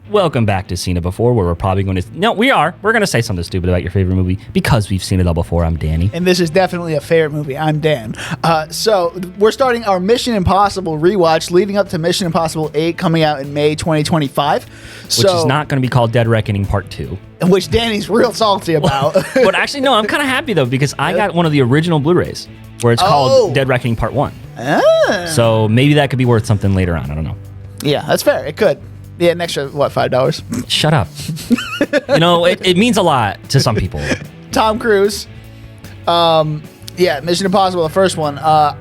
Welcome back to Seen It Before, where we're probably going to... No, we're going to say something stupid about your favorite movie because we've seen it all before. I'm Danny. And this is definitely a favorite movie. I'm Dan. So we're starting our Mission Impossible rewatch leading up to Mission Impossible 8 coming out in May 2025. Which is not going to be called Dead Reckoning Part 2. Which Danny's real salty about. But actually, no, I'm kind of happy, though, because I got one of the original Blu-rays where it's called Dead Reckoning Part 1. So maybe that could be worth something later on. I don't know. Yeah, that's fair. It could. Yeah, an extra, what, $5? Shut up. It means a lot to some people. Tom Cruise. Yeah, Mission Impossible, the first one. I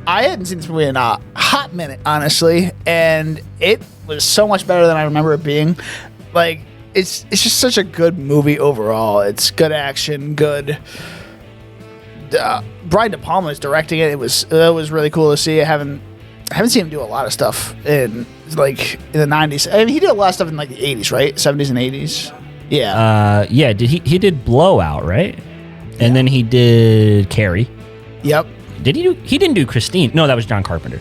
hadn't seen this movie in a hot minute, honestly, and it was so much better than I remember it being. Like, it's just such a good movie overall. It's good action, good... Brian De Palma is directing it. It was really cool to see. I haven't seen him do a lot of stuff in the 90s. I mean, he did a lot of stuff in like the 80s, right? 70s and 80s. Yeah. Yeah. He did Blowout, right? And then he did Carrie. Yep. He didn't do Christine. No, that was John Carpenter.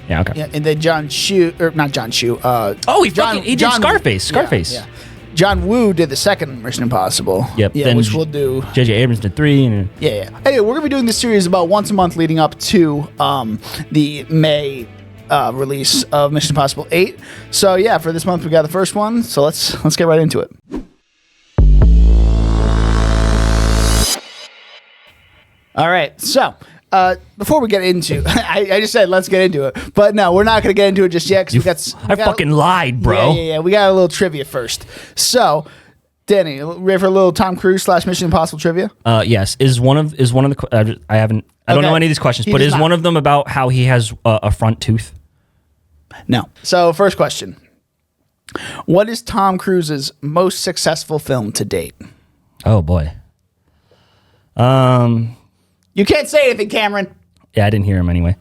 Yeah. Okay. Yeah, and then not John Chu. He did Scarface. Scarface. Yeah. John Woo did the second Mission Impossible. Yep. Yeah, which we'll do. J.J. Abrams did 3. Yeah. Anyway, we're gonna be doing this series about once a month leading up to the May release of Mission Impossible 8. So yeah, for this month we got the first one. So let's get right into it. All right. So before we get into, I just said let's get into it, but no, we're not going to get into it just yet because I fucking lied, bro. Yeah. We got a little trivia first. So, Danny, ready for a little Tom Cruise / Mission Impossible trivia? Yes. Is one of the I don't know any of these questions, but is one of them about how he has a front tooth? No. So, first question: what is Tom Cruise's most successful film to date? Oh boy. You can't say anything, Cameron. Yeah, I didn't hear him anyway.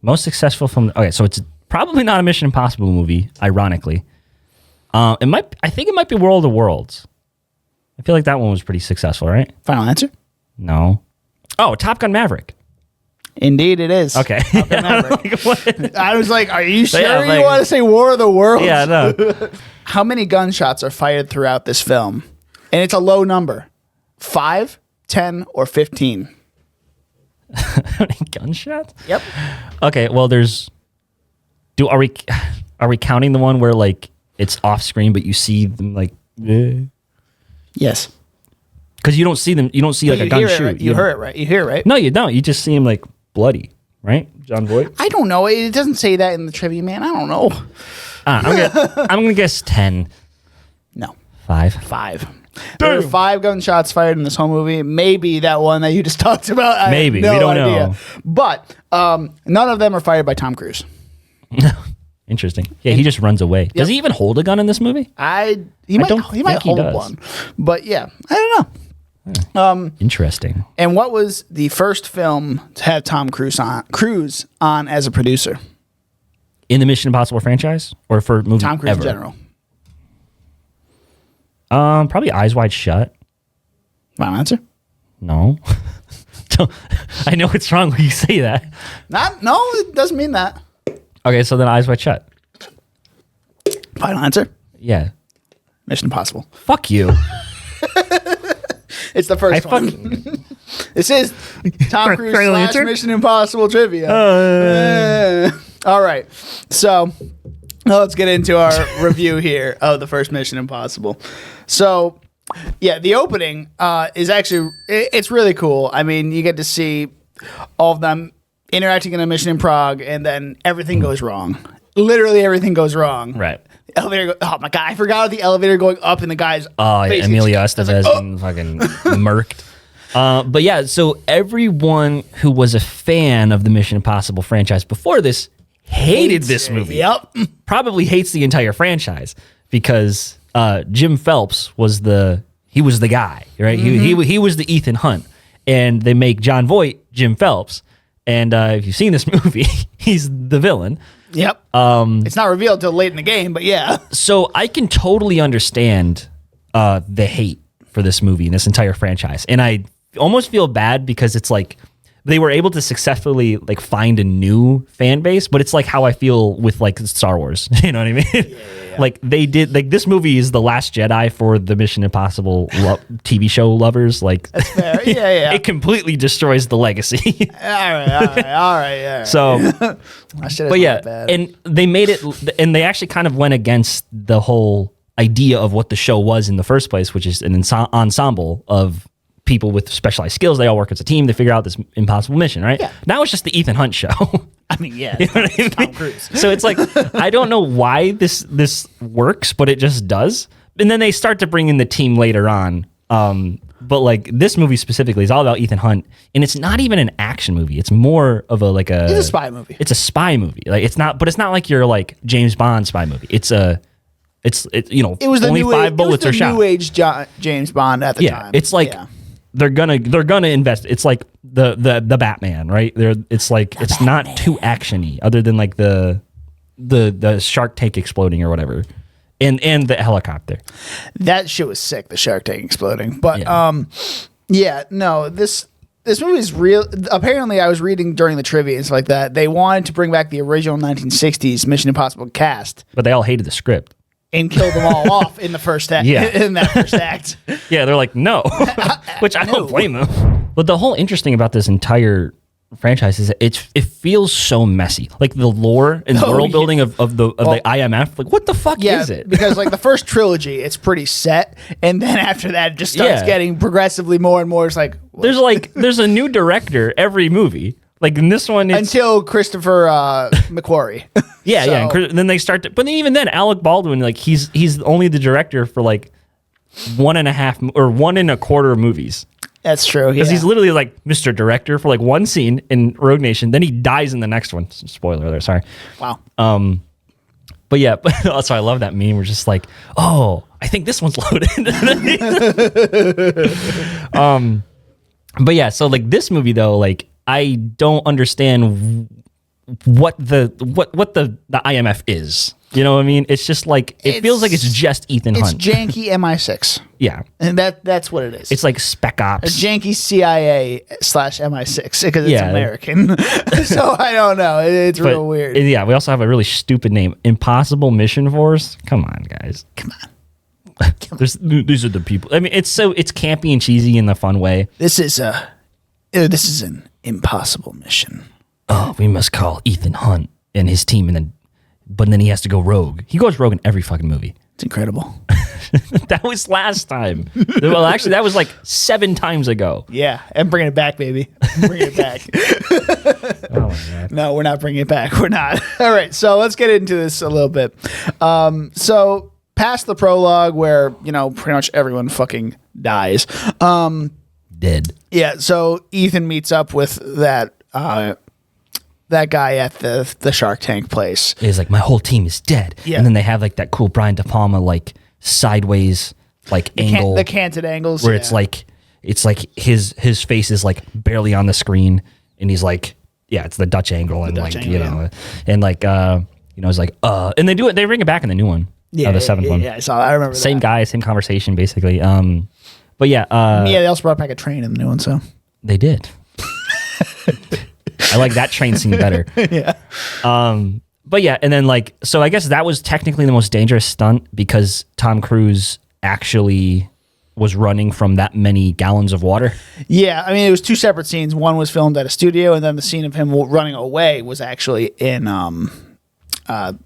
Most successful film. Okay, so it's probably not a Mission Impossible movie, ironically. I think it might be World of Worlds. I feel like that one was pretty successful, right? Final answer? No. Oh, Top Gun Maverick. Indeed, it is. Okay. I was like, are you sure you want to say War of the Worlds? Yeah, no. How many gunshots are fired throughout this film? And it's a low number. 5, 10, or 15? How many gunshots? Yep. Okay, well, are we counting the one where like it's off screen, but you see them like? Yes. Because you don't see them. You don't see like a gun shoot. Right? You hear it right. You hear it right. No, you don't. You just see him like bloody, right? John Voight. I don't know. It doesn't say that in the trivia, man. I don't know. I'm gonna guess 10. No. 5. There are 5 gunshots fired in this whole movie. Maybe that one that you just talked about. Maybe. We don't know. But none of them are fired by Tom Cruise. Interesting. Yeah, he just runs away. Yep. Does he even hold a gun in this movie? He might hold one. But yeah, I don't know. Interesting. And what was the first film to have Tom Cruise on as a producer? In the Mission Impossible franchise? Or for movies Tom Cruise ever? In general. Probably Eyes Wide Shut. Final answer? No. I know it's wrong when you say that. No, it doesn't mean that. Okay, so then Eyes Wide Shut. Final answer? Yeah. Mission Impossible. Fuck you. It's the first one. This is Tom Cruise / Mission Impossible trivia. All right. So let's get into our review here of the first Mission Impossible. So, yeah, the opening is actually, it's really cool. I mean, you get to see all of them interacting in a mission in Prague, and then everything goes wrong. Literally everything goes wrong. Right. Elevator. Oh my god! I forgot the elevator going up, and the guy's Emilio Estevez getting fucking murked. But yeah, so everyone who was a fan of the Mission Impossible franchise before this hated this movie. Yep. Probably hates the entire franchise because Jim Phelps was the guy, right? Mm-hmm. He was the Ethan Hunt, and they make John Voight Jim Phelps. And if you've seen this movie, he's the villain. Yep. It's not revealed till late in the game, but yeah. So I can totally understand the hate for this movie and this entire franchise. And I almost feel bad because it's like they were able to successfully like find a new fan base, but it's like how I feel with like Star Wars. You know what I mean? Yeah. Like they did, like this movie is the Last Jedi for the Mission Impossible TV show lovers. Like, that's fair. Yeah. It completely destroys the legacy. all right. Yeah. So, but yeah, bad. and they made it, and they actually kind of went against the whole idea of what the show was in the first place, which is an ensemble of people with specialized skills. They all work as a team to figure out this impossible mission, right? Yeah. Now it's just the Ethan Hunt show. I mean, yeah, You know what I mean? Tom Cruise. So it's like, I don't know why this works, but it just does. And then they start to bring in the team later on. But like this movie specifically is all about Ethan Hunt, and it's not even an action movie. It's more of it's a spy movie. It's a spy movie. Like it's not like your like James Bond spy movie. It was the only new 5 bullets are shot. New age James Bond at the time. It's like they're gonna invest. It's like the Batman, right? It's not too actiony, other than like the shark tank exploding or whatever, and the helicopter. That shit was sick. The shark tank exploding, but this movie is real. Apparently, I was reading during the trivia and stuff like that. They wanted to bring back the original 1960s Mission Impossible cast, but they all hated the script and killed them all off in the first act. Yeah. In that first act. Yeah, they're like, no, which I don't blame them. But the whole interesting about this entire franchise is that it feels so messy. Like the lore and world building of the IMF. Like, what the fuck is it? Because like the first trilogy, it's pretty set, and then after that, it just starts getting progressively more and more. It's like there's a new director every movie. Like in this one, until Christopher McQuarrie. Yeah. And then they start to, but even then, Alec Baldwin, like he's only the director for like 1.5 or 1 1/4 movies. That's true. Because he's literally like Mr. Director for like one scene in Rogue Nation, then he dies in the next one. Spoiler alert, sorry. Wow. But yeah, also I love that meme. We're just like, oh, I think this one's loaded. But yeah, so like this movie though, like I don't understand what the IMF is. You know what I mean? It's just like it feels like it's just Ethan Hunt. It's janky MI6. Yeah, and that's what it is. It's like Spec Ops. A janky CIA / MI6 because it's American. So I don't know. It's real weird. Yeah, we also have a really stupid name, Impossible Mission Force. Come on, guys. Come on. These are the people. I mean, it's campy and cheesy in the fun way. This is an impossible mission. Oh, we must call Ethan Hunt and his team, but then he has to go rogue. He goes rogue in every fucking movie. It's incredible. That was last time. Well, actually, that was like 7 times ago. Yeah, and bringing it back, baby. Bring it back. Oh my God. No, we're not bringing it back. We're not. All right, so let's get into this a little bit. So past the prologue where, pretty much everyone fucking dies. Dead. Yeah, so Ethan meets up with that guy at the Shark Tank place. He's like, my whole team is dead. Yeah. And then they have like that cool Brian De Palma like sideways like angle. The canted angles. Where it's like his face is like barely on the screen, and he's like, it's the Dutch angle, and Dutch angle, and like it's like and they bring it back in the new one. Yeah, the 7th one. Yeah, I remember that. Same guy, same conversation basically. But yeah, they also brought back a train in the new one, so they did. I like that train scene better. Yeah. But yeah, and then like, so I guess that was technically the most dangerous stunt because Tom Cruise actually was running from that many gallons of water. Yeah, I mean, it was 2 separate scenes. One was filmed at a studio, and then the scene of him running away was actually in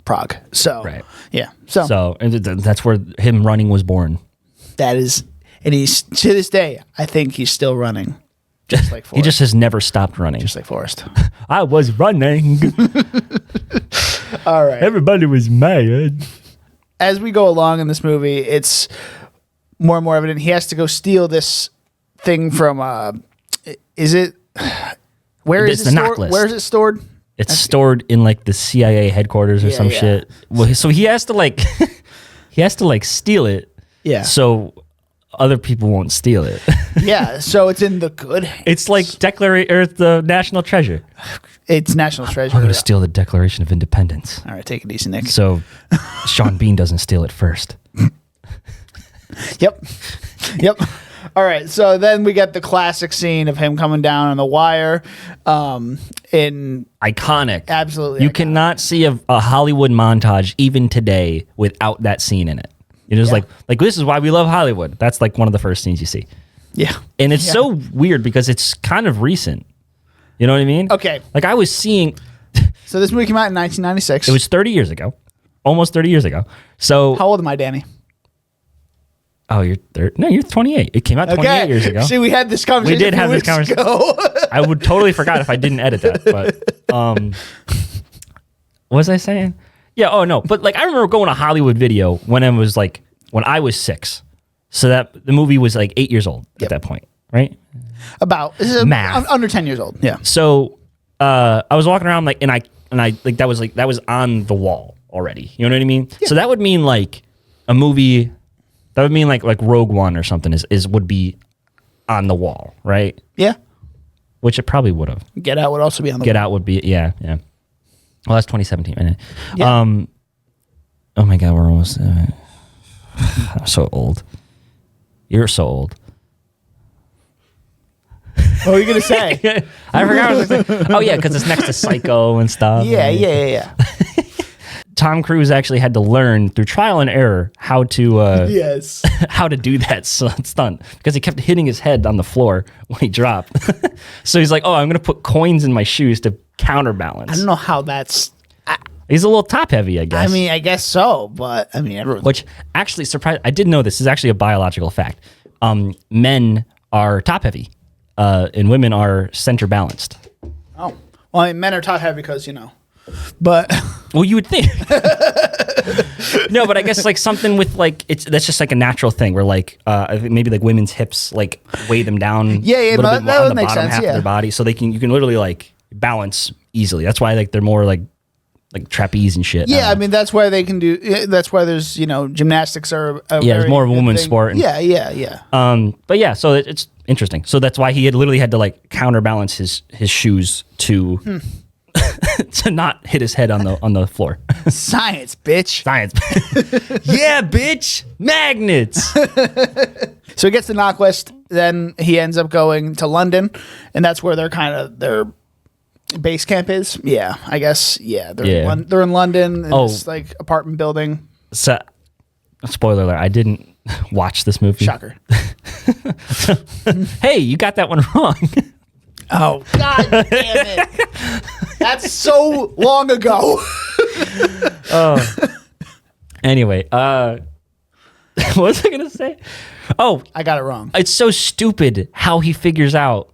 Prague. So, right. Yeah. So and that's where him running was born. That is, and he's, to this day, I think he's still running. Just like Forrest. He just has never stopped running. Just like Forrest. I was running. All right. Everybody was mad. As we go along in this movie, it's more and more evident he has to go steal this thing from, is it, where is it stored? Where is it stored? It's stored in like the CIA headquarters or some shit. Well, so he has to like, steal it. Yeah. So other people won't steal it. Yeah, so it's in the good hands. It's like the national treasure. It's national treasure. I'm going to steal the Declaration of Independence. All right, take it easy, Nick. So Sean Bean doesn't steal it first. Yep. All right, so then we get the classic scene of him coming down on the wire. In Iconic. absolutely, You iconic. cannot see a Hollywood montage even today without that scene in it. You're just like this is why we love Hollywood. That's like one of the first scenes you see. Yeah, And it's so weird because it's kind of recent. You know what I mean? Okay. Like I was seeing, So this movie came out in 1996. it was 30 years ago, almost 30 years ago. So, How old am I, Danny? oh, you're 30. No, you're 28. It came out 28 years ago. See, we had this conversation. We did a few have this weeks conversation. ago. I would totally forgot if I didn't edit that. But what was I saying? Yeah. Oh no. But like I remember going to Hollywood Video when I was 6. So that the movie was like 8 years old at that point, right? About Math. I'm under 10 years old. Yeah. So I was walking around like and I like that was on the wall already. You know what I mean? So that would mean like a movie. That would mean like Rogue One or something would be on the wall, right? Yeah. Which it probably would have. Get Out would also be on the Get Out would be yeah. Well, that's 2017. Right? Yeah. Oh my God, we're almost. I'm so old. You're so old. What were you gonna say? I forgot. What I was gonna say. Oh yeah, because it's next to Psycho and stuff. Yeah. Tom Cruise actually had to learn through trial and error how to Yes. how to do that stunt because he kept hitting his head on the floor when he dropped. So he's like, "Oh, I'm gonna put coins in my shoes to counterbalance." I don't know how that's. He's a little top heavy, I guess. I mean, I guess so, but I mean, everyone. Which actually surprised. I didn't know this. This is actually a biological fact. Men are top heavy, and women are center balanced. Oh, well, I mean, men are top heavy because but Well, you would think. No, but I guess like something with like that's just like a natural thing where like I think maybe like women's hips like weigh them down. Yeah, a little no, bit that on would the make bottom sense, half yeah. of their body, so you can literally like balance easily. That's why like they're more like trapeze and shit. yeah, I mean that's why they can do. That's why there's gymnastics are. It's more of a woman's sport. Yeah. But yeah, so it's interesting. So that's why he literally had to like counterbalance his shoes to to not hit his head on the floor. Science, bitch. Science. Yeah, bitch. Magnets. So he gets to Knockwest, then he ends up going to London, and that's where their base camp is. Yeah, I guess. Yeah, they're in London. In this like apartment building. So, spoiler alert: I didn't watch this movie. Shocker. Hey, you got that one wrong. Oh God damn it! That's so long ago. Anyway, what was I gonna say? Oh, I got it wrong. it's so stupid how he figures out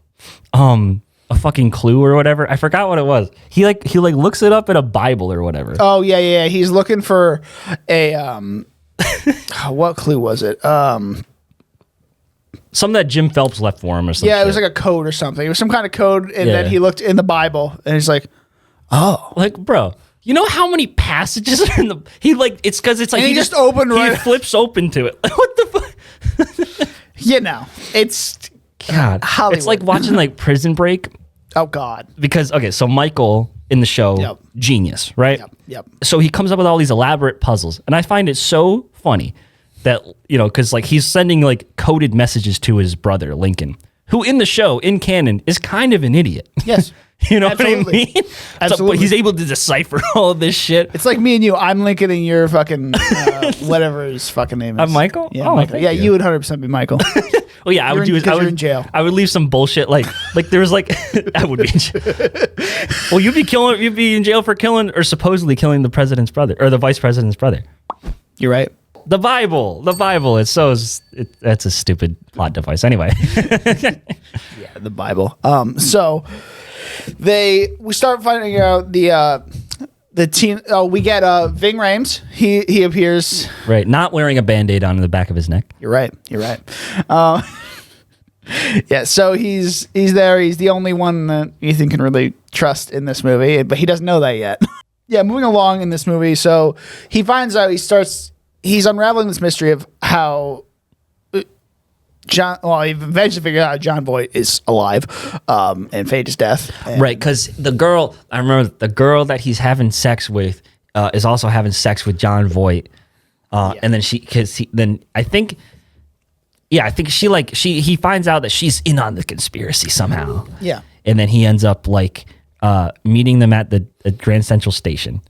a fucking clue or whatever. I forgot what it was. He looks it up in a Bible or whatever. Oh yeah. He's looking for a what clue was it? Something that Jim Phelps left for him or something. Yeah, it was like a code or something. It was some kind of code, and then Yeah. he looked in the Bible, and he's like, "Oh, like, bro, you know how many passages are in the? It's because it's like And he just opened he right- flips open to it. What the fuck? it's God, Hollywood. it's like watching like Prison Break oh God, because so Michael in the show, Yep. genius, right? Yep. So he comes up with all these elaborate puzzles, and I find it so funny that because like he's sending like coded messages to his brother Lincoln, who in the show in canon is kind of an idiot. Yes, You know Absolutely. what I mean? Absolutely. But he's able to decipher all of this shit. It's like me and you. I'm Lincoln, and you're fucking whatever his fucking name is. I'm Michael? Yeah, Oh, Michael. thank Yeah, you. you would 100% be Michael. Oh yeah, I would do is I you're would in jail. I would leave some bullshit like there was like I would be in jail. Well, you'd be in jail for killing or supposedly killing the president's brother or the vice president's brother. You're right. The Bible. That's a stupid plot device. Anyway. Yeah, the Bible. So we start finding out the team. Oh, we get Ving Rhames. He appears. Right, not wearing a Band-Aid on the back of his neck. You're right. Yeah, so he's there. He's the only one that Ethan can really trust in this movie, but he doesn't know that yet. Yeah, moving along in this movie, so he finds out he's unraveling this mystery of how John. Well, he eventually figured out John Voight is alive, and faked his death. And Right, because I remember the girl that he's having sex with is also having sex with John Voight, and then then I think yeah, I think he finds out that she's in on the conspiracy somehow. Yeah. And then he ends up like meeting them at Grand Central Station.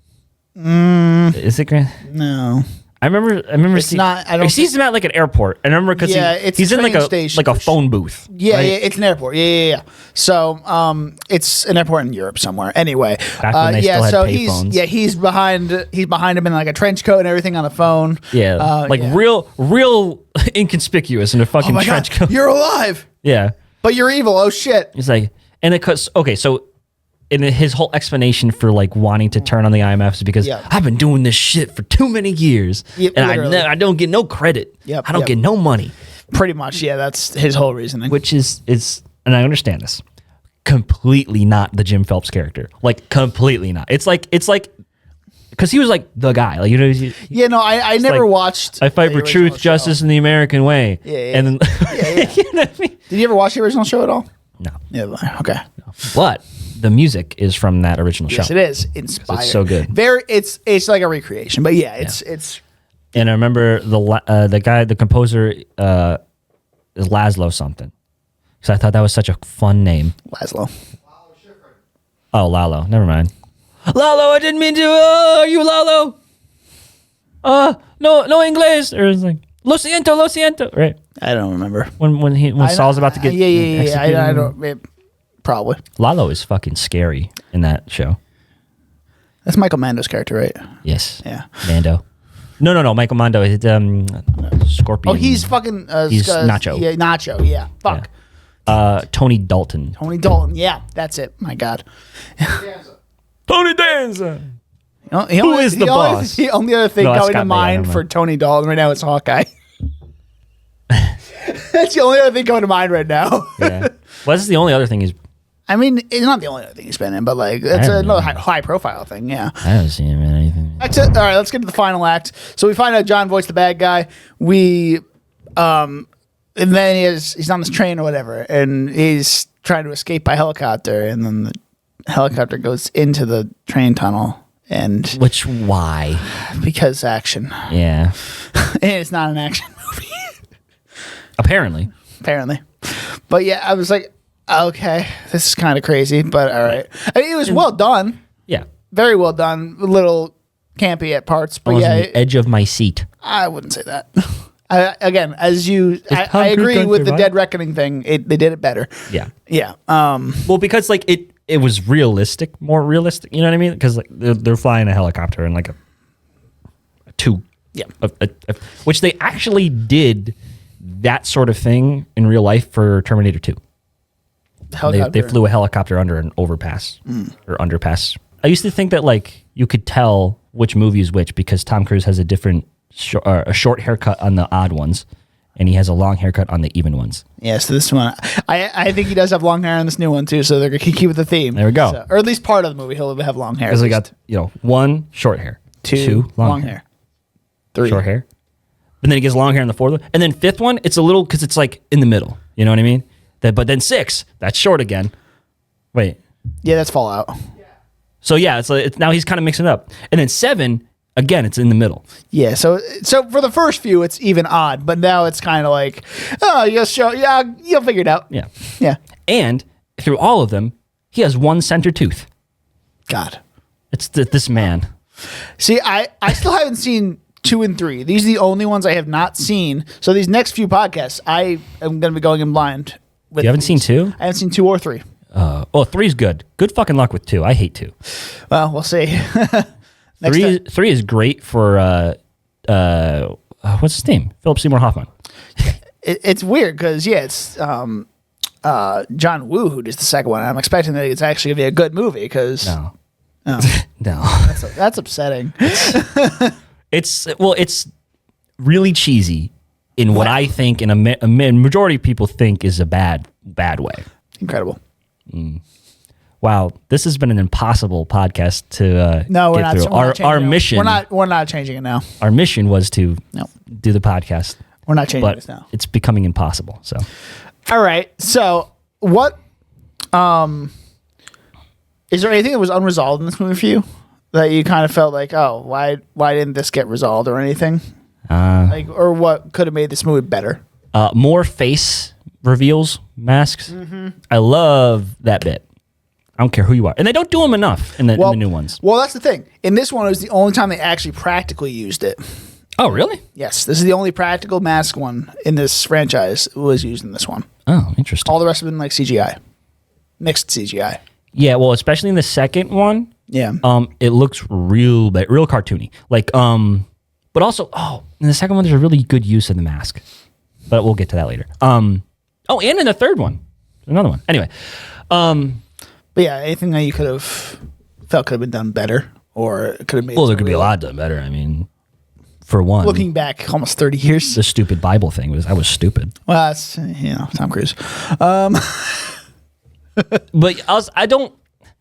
Is it Grand? No. I remember It's not. I don't. he sees him at like an airport. I remember because he's in like a phone booth. Yeah, right? yeah, it's an airport. Yeah. So, it's an airport in Europe somewhere. Anyway, Back when they still had so payphones. he's behind him in like a trench coat and everything on the phone. Yeah, real inconspicuous in a fucking Oh my trench God, coat. you're alive, Yeah, but you're evil. Oh shit. he's like, and because so. And his whole explanation for like wanting to turn on the IMF is because I've been doing this shit for too many years, and I don't get no credit. I don't get no money. Pretty much, yeah. That's his whole reasoning. Which is, and I understand this, completely not the Jim Phelps character. Like completely not. It's like because he was like the guy. Like I never watched. I fight the for truth, original show. justice, and the American way. Yeah. And then you know what I mean? Did you ever watch the original show at all? No. Yeah. Okay. But the music is from that original show. Yes, it is inspired. It's so good. It's like a recreation, but it's. And I remember the composer is Laszlo something. Because I thought that was such a fun name. Laszlo. Oh, Lalo. Never mind. Lalo, I didn't mean to. Oh, you Lalo. No English. Or it's like lo siento. Right. I don't remember. When Saul's about to get executed. I don't. Probably. Lalo is fucking scary in that show. That's Michael Mando's character, right? Yes. Yeah. Mando. No. Michael Mando is Scorpion. Oh, he's fucking. He's Nacho. Yeah, Nacho. Yeah. Fuck. Yeah. Tony Dalton. Tony Dalton. Yeah, that's it. My God. Tony Danza. Who is the boss? The only other thing No, going to mind for Tony Dalton right now is Hawkeye. That's the only other thing going to mind right now. Yeah. Well, this is the only other thing he's. I mean, it's not the only other thing he's been in, but like it's another high profile thing. Yeah. I haven't seen him in anything. That's it. All right, let's get to the final act. So we find out John Voight's the bad guy. And then he's on this train or whatever, and he's trying to escape by helicopter, and then the helicopter goes into the train tunnel, and Why? Because action. Yeah. And it's not an action movie, Apparently. but yeah, I was like, okay, this is kind of crazy, but all right. I mean, it was well done. Yeah. Very well done. A little campy at parts, but I was yeah, on the edge of my seat. I wouldn't say that. I agree with the Dead Reckoning thing. They did it better. Yeah. Yeah. Well, because like it was more realistic. You know what I mean? Because like they're flying a helicopter and like a two. Yeah. Which they actually did that sort of thing in real life for Terminator 2. They flew a helicopter under an overpass or underpass. I used to think that like you could tell which movie is which because Tom Cruise has a short haircut on the odd ones, and he has a long haircut on the even ones. Yeah, so this one, I think he does have long hair on this new one too, so they're going to keep with the theme. There we go. Or at least part of the movie, he'll have long hair. Because we got, one, short hair. Two long hair. Three. Short hair. And then he gets long hair in the fourth one. And then fifth one, it's a little, because it's like in the middle. You know what I mean? But then 6, that's short again. Wait. Yeah, that's Fallout. So yeah, it's now he's kind of mixing it up. And then 7, again, it's in the middle. Yeah, so for the first few, it's even odd, but now it's kind of like, you'll figure it out. Yeah. Yeah. And through all of them, he has one center tooth. God. It's this man. See, I still haven't seen 2 and 3. These are the only ones I have not seen. So these next few podcasts, I am going to be going in blind. You haven't seen 2? I haven't seen 2 or 3. 3's good. Good fucking luck with 2. I hate 2. Well, we'll see. 3 is great for what's his name? Philip Seymour Hoffman. It's weird because it's John Woo who does the second one. I'm expecting that it's actually gonna be a good movie because no, no, that's upsetting. It's really cheesy in what I think in a majority of people think is a bad way. Incredible. Wow, this has been an impossible podcast to no, we're get not, through. We're Our mission. We're not changing it now. Our mission was to do the podcast. We're not changing but this now. It's becoming impossible. So, all right. So, what? Is there anything that was unresolved in this movie for you that you kind of felt like, oh, why didn't this get resolved or anything? Or what could have made this movie better? More face reveals, masks. Mm-hmm. I love that bit. I don't care who you are. And they don't do them enough in the new ones. Well, that's the thing. In this one, it was the only time they actually practically used it. Oh, really? Yes, this is the only practical mask one in this franchise was used in this one. Oh, interesting. All the rest have been like CGI. Mixed CGI. Yeah, well, especially in the second one. Yeah. It looks real cartoony. Like, but also, in the second one, there's a really good use of the mask. But we'll get to that later. And in the third one. Another one. Anyway. But yeah, anything that you could have felt could have been done better or could have made Well, there could be a lot done better. I mean, for one. Looking back almost 30 years. The stupid Bible thing was stupid. Well, that's, Tom Cruise. But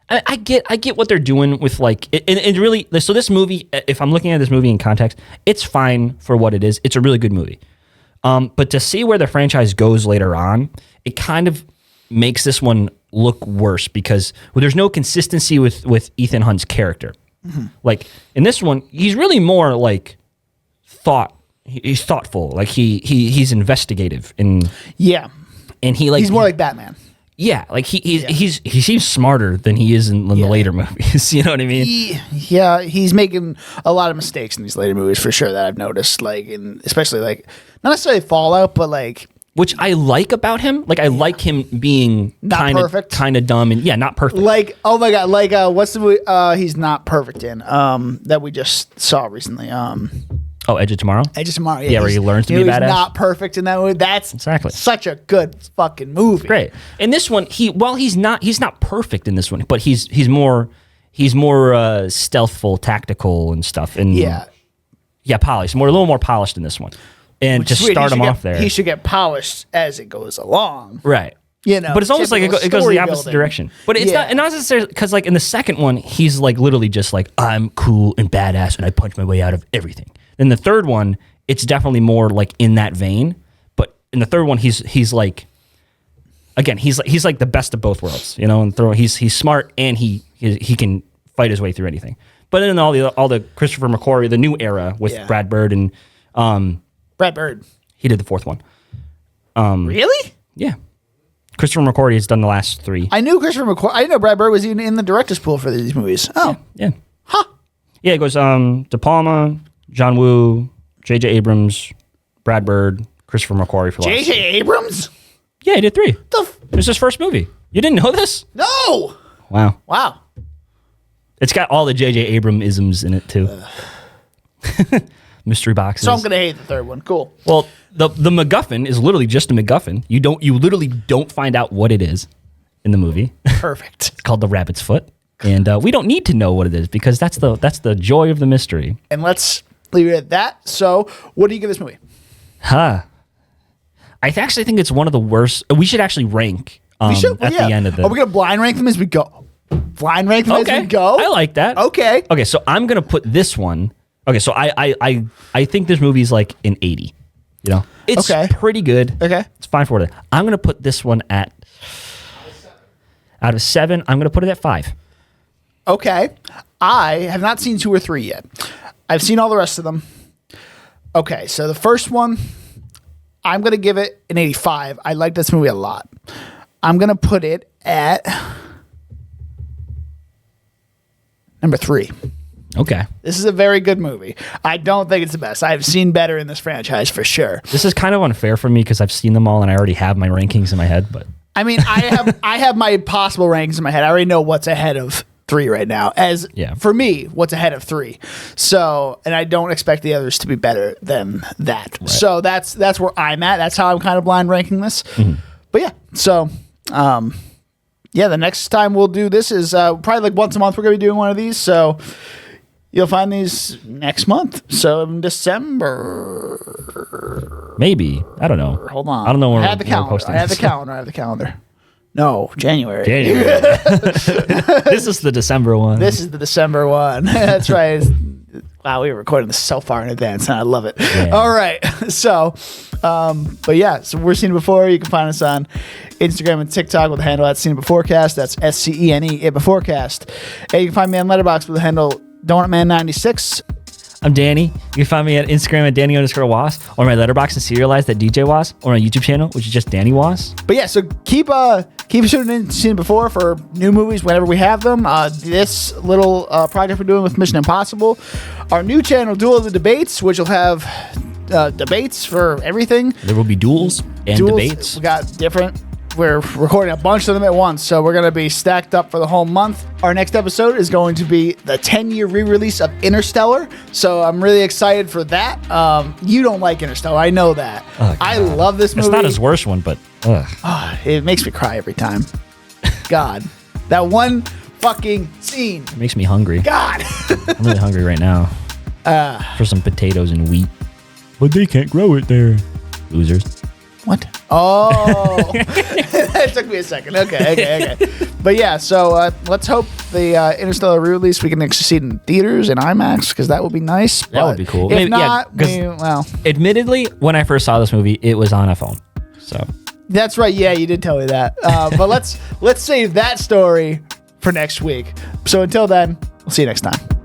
I get what they're doing with like, and really, so this movie, if I'm looking at this movie in context, it's fine for what it is. It's a really good movie. But to see where the franchise goes later on, it kind of makes this one look worse because there's no consistency with Ethan Hunt's character. Mm-hmm. Like in this one, he's really more like he's thoughtful. Like he's investigative and he's more like Batman. Yeah, like he seems smarter than he is in the later movies. You know what I mean? He's making a lot of mistakes in these later movies for sure that I've noticed. Like, especially like not necessarily Fallout, but like which I like about him. Like I like him being kind of dumb and not perfect. Like oh my god, like what's the movie he's not perfect in that we just saw recently? Edge of Tomorrow? Edge of Tomorrow, yeah. Where he learns to be badass. He's not perfect in that movie. That's exactly such a good fucking movie. Great. In this one, he's not perfect in this one, but he's more stealthful, tactical and stuff. And polished. A little more polished in this one. And to start him off there, he should get polished as it goes along. Right. But it's almost like it goes the opposite direction. But it's not necessarily because like in the second one, he's like literally just like I'm cool and badass and I punch my way out of everything. In the third one, it's definitely more like in that vein. But in the third one, he's like, again, he's like the best of both worlds. You know, and he's smart and he can fight his way through anything. But then all the Christopher McQuarrie, the new era with Brad Bird and Brad Bird, he did the fourth one. Really? Yeah. Christopher McQuarrie has done the last three. I knew Christopher McQuarrie. I didn't know Brad Bird was even in the director's pool for these movies. Oh, yeah. Huh. Yeah, it goes De Palma, John Woo, J.J. Abrams, Brad Bird, Christopher McQuarrie for J.J. Abrams? Yeah, he did 3. It was his first movie. You didn't know this? No. Wow. It's got all the J.J. Abrams-isms in it, too. Mystery boxes. So I'm going to hate the third one. Cool. Well, the MacGuffin is literally just a MacGuffin. You literally don't find out what it is in the movie. Perfect. It's called the Rabbit's Foot. And we don't need to know what it is because that's the joy of the mystery. And let's leave it at that. So, what do you give this movie? I actually think it's one of the worst. We should actually rank the end of the... Are we going to blind rank them as we go? Blind rank them as we go? I like that. Okay. Okay, so I'm going to put this one... Okay, so I think this movie is like an 80. You know? It's pretty good. Okay. It's fine for it. I'm going to put this one at... Out of 7, I'm going to put it at 5. Okay. I have not seen 2 or 3 yet. I've seen all the rest of them. Okay, so the first one, I'm going to give it an 85. I like this movie a lot. I'm going to put it at number 3. Okay. This is a very good movie. I don't think it's the best. I've seen better in this franchise for sure. This is kind of unfair for me because I've seen them all and I already have my rankings in my head, but... I mean, I have my possible rankings in my head. I already know what's ahead of 3 right now. For me, what's ahead of 3. So, and I don't expect the others to be better than that. Right. So that's where I'm at. That's how I'm kind of blind ranking this. Mm-hmm. But yeah, so the next time we'll do this is probably like once a month. We're gonna be doing one of these. So you'll find these next month. So in December, maybe. I don't know. Hold on. I don't know when I have the calendar. No, January. This is the December one. That's right. Wow, we were recording this so far in advance, and I love it. Yeah. All right. So, so we're Seen It Before. You can find us on Instagram and TikTok with the handle at Seen It Beforecast. That's SCENE It Beforecast. And you can find me on Letterboxd with the handle DonutMan96. I'm Danny. You can find me at Instagram at Danny_Was, or my letterbox and serialized at DJ Was, or my YouTube channel, which is just Danny Was. But yeah, so keep tuning in seen before for new movies whenever we have them. This little project we're doing with Mission Impossible. Our new channel, Duel of the Debates, which will have debates for everything. There will be duels and debates. We got different. We're recording a bunch of them at once, so we're going to be stacked up for the whole month. Our next episode is going to be the 10-year re-release of Interstellar, so I'm really excited for that. You don't like Interstellar, I know that. Oh, I love this movie. It's not his worst one, but It makes me cry every time. God, that one fucking scene. It makes me hungry. God. I'm really hungry right now for some potatoes and wheat. But they can't grow it there. Losers. What? Oh, that took me a second. Okay. But yeah, so let's hope the Interstellar re-release we can actually see it in theaters and IMAX, because that would be nice. That would be cool. If not, well. Admittedly, when I first saw this movie, it was on a phone. So that's right. Yeah, you did tell me that. But let's save that story for next week. So until then, we'll see you next time.